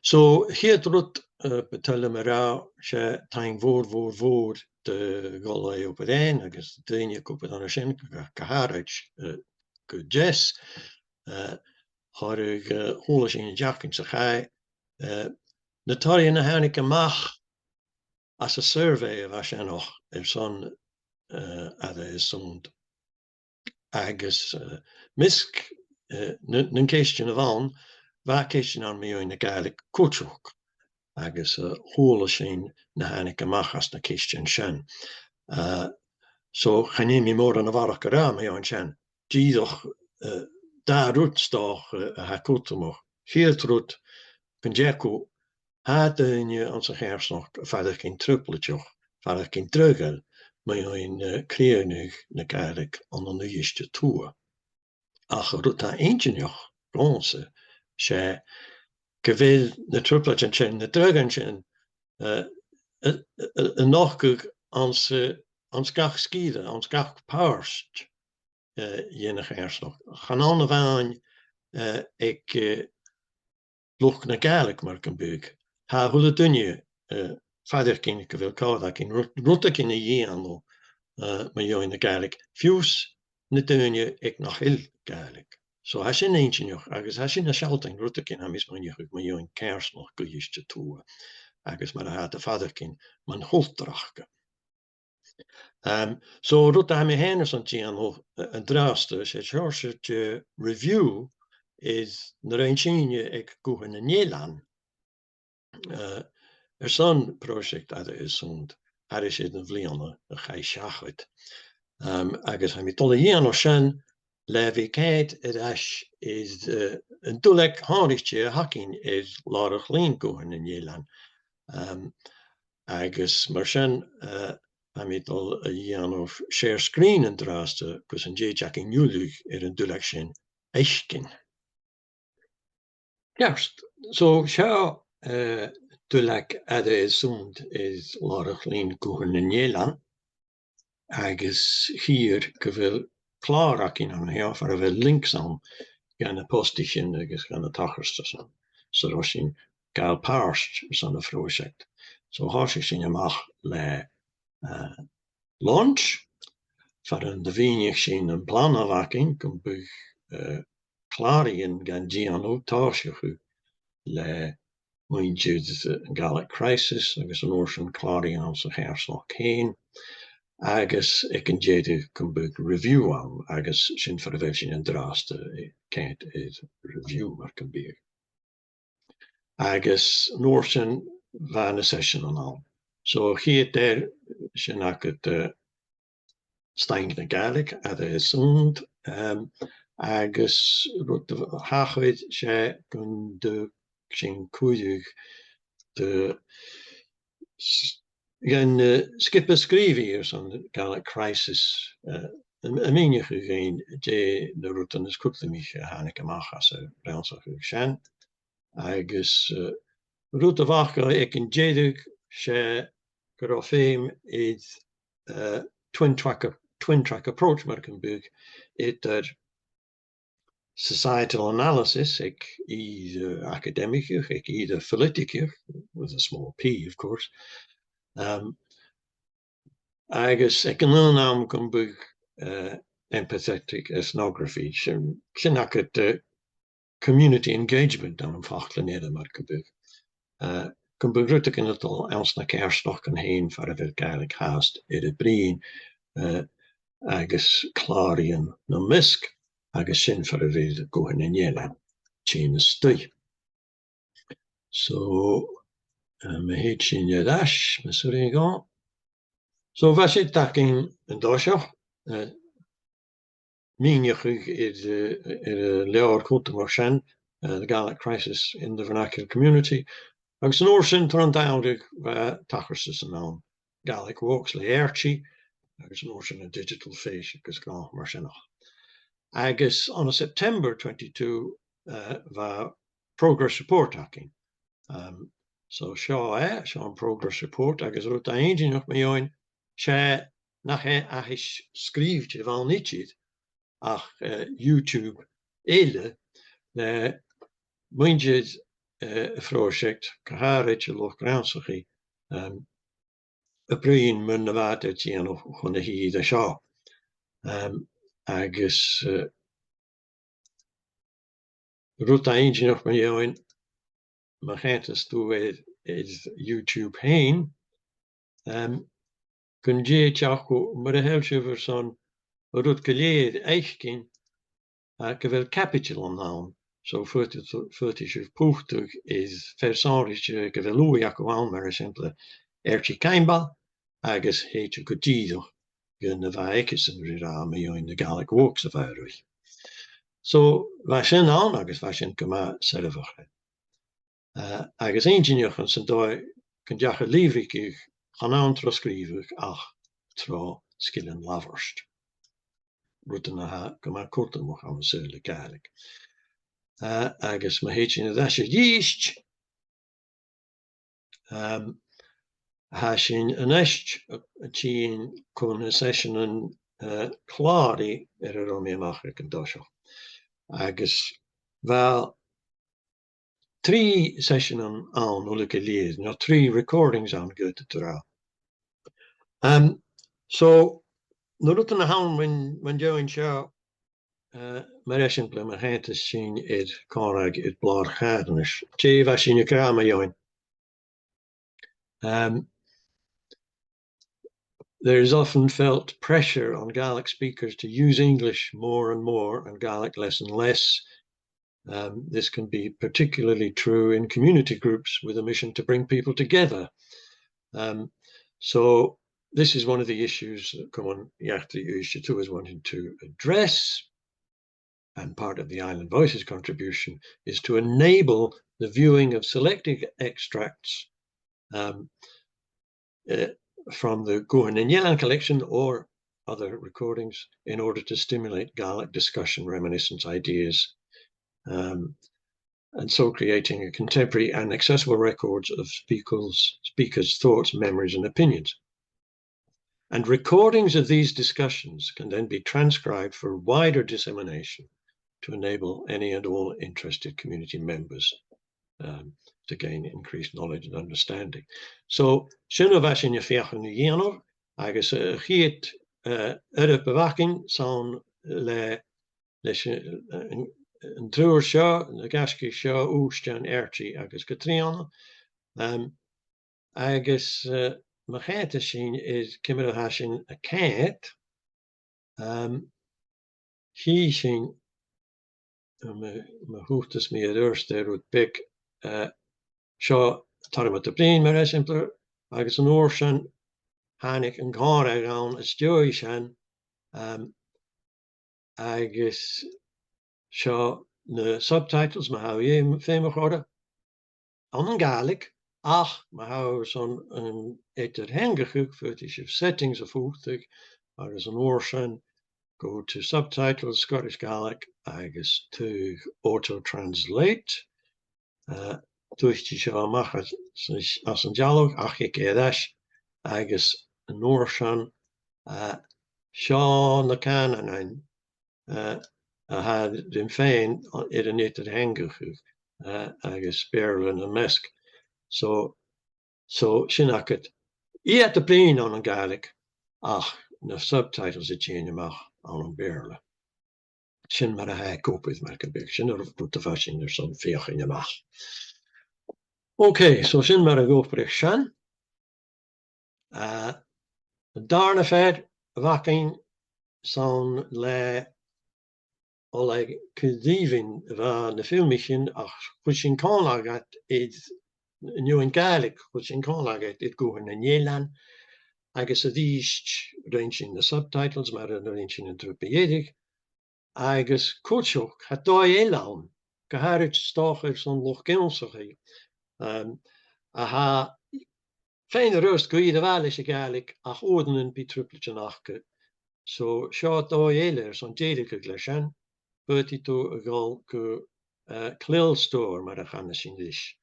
So hier drut betelle me ra se tein voor de golle op het een, agus deinje op het an sin geharig go jess har ik hole in jakin se ga Natalia na hanike mach as a survey was nog son is sond agus misk een question van waar question aan me in de gaelig koetshoek agus hole sin na hanike mach as na question sin so gaan je me more an a warach ra me an sin die doch daar roetstoch ha koetemoch hier troet kunjeko ha je aan zich hersnog verder geen truppeltjoch verder geen trugel maar in kreenig na gaelig aan de nieuwste toer ach roet ha eentje nog bronze se gewil de truppeltje de druggen nog ans gach skieden ans gach paarst jenig hersnog gaan aan waan ik loch na gaelig maar kan buik ha hoe dunje verder ken ik wil ka in rotte in je aan maar jo in de gaelig fius na dunje ik nog heel gaelig so has je eentje nog agus has je na schalting rotte ken ha mis man je maar jo in kers nog goeiste toe agus maar ha de vaderkin man holdrachke so rotte ha me hennes aan nog een draaste se review is na eentje ik go in Nederland zo'n project is sond is een vliande ga schachut agus ha met tolle hier nog zijn levikheid het is een toelek handigje hakking is larig leen go in Nederland agus maar zijn met al jaar of share screen en draaste kus een jack in jullie een toelek echtkin juist zo zou tulak is sond is larig leen go in Nederland agus hier gewil klaar in aan heel voor wel links aan gaan postischen agus gaan tachers zo in gal paarst zo'n project zo has ik je mag le launch voor de wenig zien een plan afwaking kom klaar in gaan gaan tasje le Gallic crisis agus an ocean klaring aan zich hersnog heen agus ik een jede kom review aan agus sin for de en draaste kent is review maar kan be agus Noorsen van een session aan al so hier daar sin ik het stein Gaelic is und agus rot de haagwit se kun de sin koedig de skippen schreef hier zo'n Gallic crisis een meenje gegeen de route is goed mich haneke machas zijn agus route wacht ik in jedig se grafeem is twin track approach maar kan bug het societal analysis, ik either academic, ik either politic, with a small p, of course. Agus ik een naam kan boek empathetic ethnography. Zijn ik het community engagement dan een vachtlenierde maar kan boek. Kan boek rutte in het al als naar kerstdag kan heen voor het eigenlijk haast in het brein. Agus klarien no misk. Agus sin for a bit go in Nederland chain stui. So me heet sin je dash, me sorry go. So was it taking een doshoch. Minjach is leor goed te the Gallic crisis in the vernacular community. Agus an oorsin trantoudig waar tachers is an Gallic walks le erchi. Agus an oorsin a digital face, agus gna mar sin noch. Agus on September 22 va progress report hacking. So Sean progress report agus rot eentje nog mee join. She nach is schreef wel niet ach YouTube ele muntjes project Kaharich loch Gransachi a brin mun na wat noch chun hi a seo agus rut ein noch man join ma gentas toe is YouTube heen kun je go mar a helschiver son rut geleerd eichkin gewil capital an naam. So 40 pochtug is versanrich gewil jako aan maar simple ertje keinbal agus heetje gotido gunne vaikesen ra me in de Gaelic walks of Irish. So was sin aan agus was sin gema selfach. Agus engineerchen zijn daar kun jache liefrik gaan aan troskrievig ach tro skillen laverst. Ruten ha gema korte mo gaan sele Gaelic. Agus ma heetje in dat yeast. Ha sin an echt tien kon een session een klari romee machrik en dosho. Agus wel 3 session aan ulike lees, no 3 recordings aan Goethe Torah. So no ruten a haun when Joe in show maar essentieel maar het is zien het korag het blad gadenis. Tje was in je kraam join. There is often felt pressure on Gaelic speakers to use English more and more and Gaelic less and less. This can be particularly true in community groups with a mission to bring people together. So this is one of the issues that Common Yachty Uishatu is wanting to address. And part of the Island Voices contribution is to enable the viewing of selected extracts from the Gohan and Yelan collection or other recordings in order to stimulate Gaelic discussion, reminiscence, ideas, and so creating a contemporary and accessible records of speakers' thoughts, memories, and opinions. And recordings of these discussions can then be transcribed for wider dissemination to enable any and all interested community members to gain increased knowledge and understanding. So, sinno was in je veerchen jaar, agus giet bewaking zo'n een truur show, een gaske show, oest en ertje, agus Katriana. Agus magete zien is kimmer hashin a cat. He zien me hoeft dus meer eerste uit big show tarmat de plane maar simpler. Agus een oorschen hanik een gar gaan is joishan. Agus show de subtitles maar hou je veel geworden. Aan Gaelic. Ach, maar hou zo'n eter hengig voor die settings of voertuig. Agus een oorschen. Go to subtitles, Scottish Gaelic, agus to auto-translate. Durch die show mag als een dialoog, ach ik edash, agus een oorshan, Sean de Canon, had den fein in het hengig, agus Berlin en Mesk. So shinaket. I had the plane on een Gaelic, ach, de subtitles het je mag. Aan een berle. Sin maar hij koop is maar een beetje. Of doet de fashion er zo'n veeg in je mag. Oké, zo sin maar een gooprig shan. Daarna ver waking zo'n le oleg kudivin van de filmmission ach kuchin kan lagat is nu in Gaelic kuchin kan lagat it goen in Nederland. Agus these range in the subtitles, maar range in interpretatie. Agus coachok had doi elan. Geharig stocher son loch gensig. Aha fijne rust kun je de wel eens Gaelic ach ordenen bij tripletje nachke. So short doi eler son jedeke glashan. Bertito gal ke klil store maar de gaan in dish.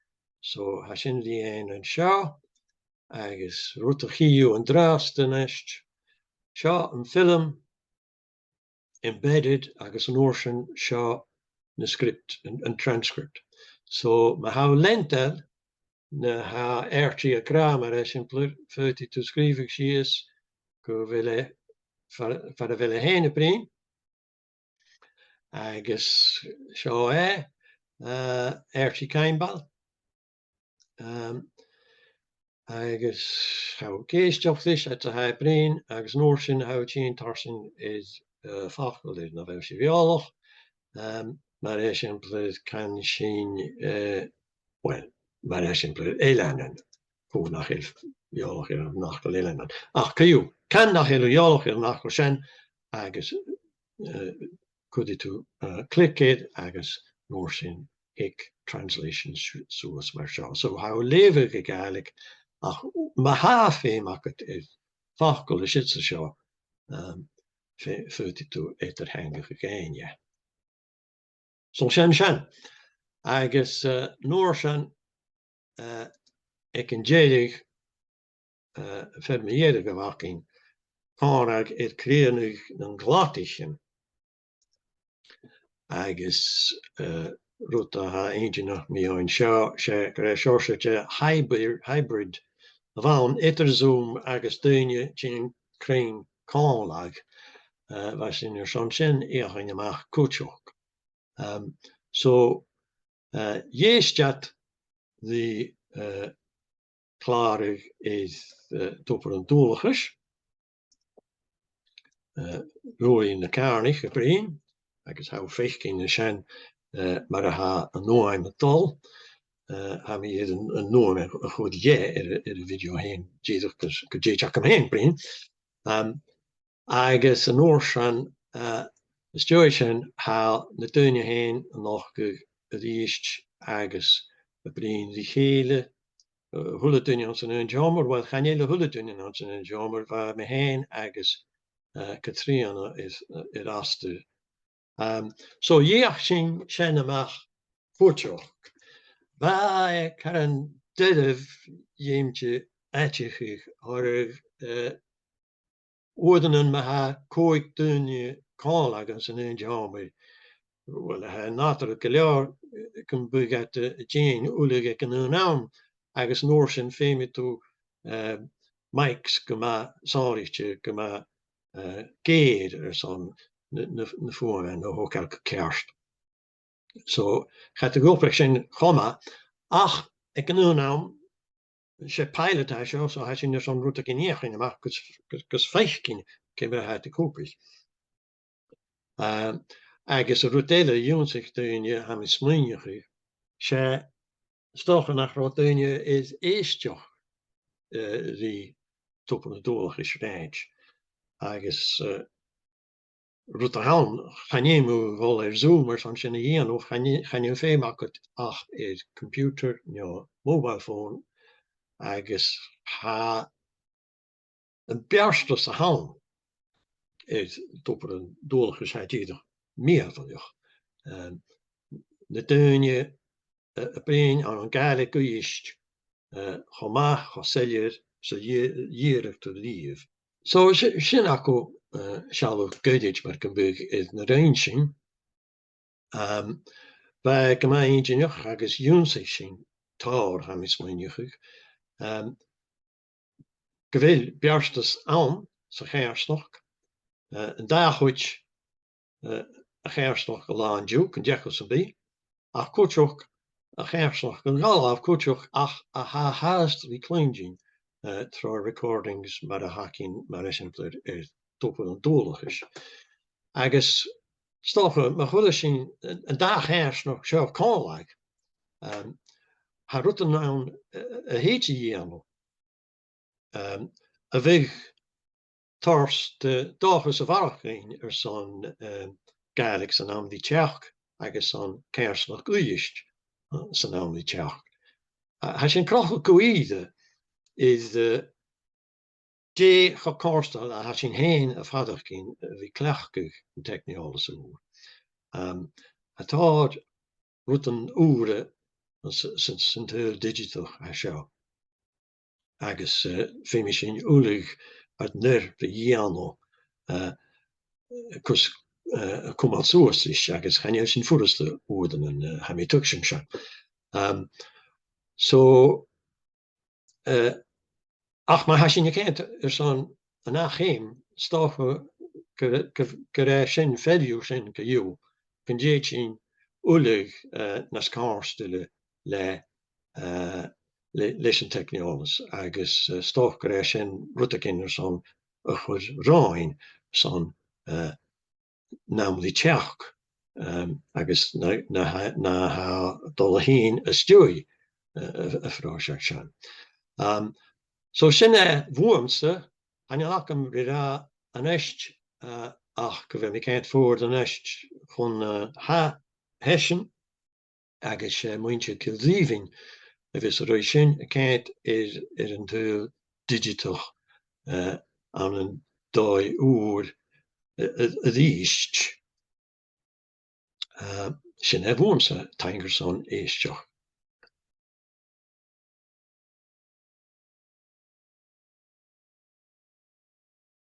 So hashin die en show. Agus Rutachio en Draasten est. Sha een film embedded agus an ocean sha the script and transcript. So ma ha lentel na ha ertri a grammar exemplar 42 skrivig si is go ville far a ville hene brin agus seo ertri keinbal agus ha géisteocht is at a ha brin agus noorsin ha tien tarsin is fachel is na se vialoch maar exemplar kan sin well maar exemplar elenden hoe nach vialoch nach elenden ach kan nach vialoch nach agus could it to click it agus noorsin ik translation soos mar so how lewe ik eigenlijk ach ma ha fé mak het is fachkel is het zo 42 etter henge gegéinje so sen agus noorsin ik en jedig vermeerde gewaking kan het krenig een glatichen agus ruta ha eintje nog mi ein hybrid van etterzoom agus steunje tjin kring kanlag was in er sonsin in maag koetsok so jeestjat die klarig is topper een doeligers rooi in de karnig gebrein agus ha fechking de zijn maar ha een noim metal ha mi een noim een goed de video heen hem heen brin agus een oorsan stochen ha de teunje heen nog richt agus brin die gele hulletunje aan zijn jammer wat gaan hele hulletunje aan zijn jammer waar me heen agus Katrina is eraste so jeachting senneach voetjoch. Waar kan dit jeemtje etjig or ordenen me ha koik dunje kanlagens en een jammer. Wel ha natuurlijk jaar kan buget Jane ulige kan een naam agus noorsen feme to Mike's gema sorrytje gema geed er zo'n de voor en ook elke kerst. Zo gaat de goprecht zijn gamma. Ach, ik kan nu nou je pilot hij zo hij zijn er zo'n route keer in maar kus 5 keer we uit de kopie. Agus routele jongen zich toen je hem sminje. Je stochen nach routine is eerst joch die top van de doel geschreid. Agus Rotterdam gaan je wel zoomer soms in de of gaan je veel maken ach is computer ja mobile phone agus ha een berstus hand is top een doelgescheid hier meer van je de teunje een aan een geile kuist gemaakt gesellier zo hier te lief zo zin akko shall Goodage Merkenburg is een ranging. Wij gaan eentje nog agus Junsiching taar gaan is mijn juch. Gewil berstes aan, ze gersnog. Een dag goed gersnog gelaan juk en jekkels bij. Ach kutchok a gersnog een gal af kutchok ach a haast reclinging through recordings maar a hacking maar exemplar is. Top een doelig is. Agus stoffen, maar goed zien een dag hers nog zo kan like. Haar route nou een heetje hier een weg tors de dagen ze varken er zo'n gaelic zijn naam die tjerk. Agus zo'n kers nog goeist zijn naam die tjerk. Als je een krachtig koeide is de die gekorstel had je heen of had ik in wie klachtig technologie zo. Het had routen uren sinds heel digital show. Agus femishin ulig uit ner de jano kus kom als soos is agus gaan je zijn voorste woorden en hamitukschen. So ach mar has sin kent son an nachchéim stocha go sin féú sin go dú ken dé sin oleg na skástelle le leis an techniolus agus stoch go sin rutekinder son a chud ráin son namely teach agus na ha dolle heen a stoi a fra se. So sinnne woemse an lakem ra an echt ach go mé kent voor an echt chun ha hechen agus muintje kilrieving vis roi sin kent is een deel digital an een doi oer richt sin woemse Tigerson éisteach